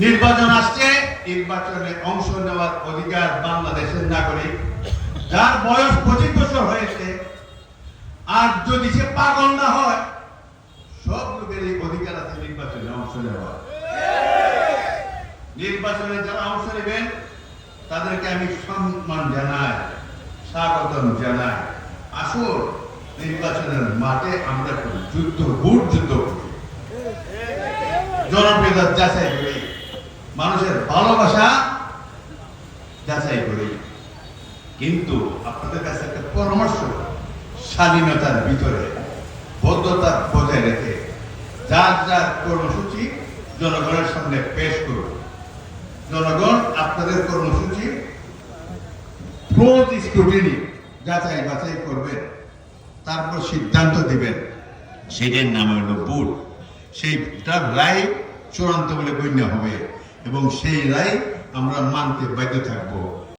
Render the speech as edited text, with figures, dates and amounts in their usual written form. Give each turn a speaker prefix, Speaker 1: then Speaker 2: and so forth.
Speaker 1: নির্বাচন আসছে, নির্বাচনে অংশ নেওয়ার অধিকার বাংলাদেশের নাগরিক যার বয়স 25 বছর হয়েছে, আর যদি সে পাগল না হয়, সব লোকের এই অধিকার আছে নির্বাচনে অংশ নেওয়ার। নির্বাচনে যারা অংশ নেবেন তাদেরকে আমি সম্মান জানাই, স্বাগতম জানাই। আসুন নির্বাচনের মাঠে আমরা বুট যুদ্ধ করি, জনপ্রিয়তা যাচাই করি, মানুষের ভালোবাসা যাচাই করি। কিন্তু আপনাদের কাছে একটা পরামর্শ, স্বাধীনতার ভিতরে বদ্ধতা বজায় রেখে যার যার কর্মসূচি জনগণের সামনে পেশ করুন। জনগণ আপনাদের কর্মসূচি স্ক্রুটিনি যাচাই বাছাই করবেন, তারপর সিদ্ধান্ত দিবেন। সেটার নাম হলো ভোট। সেইটার রায় চূড়ান্ত বলে গণ্য হবে এবং সেই রায় আমরা মানতে বাধ্য থাকবো।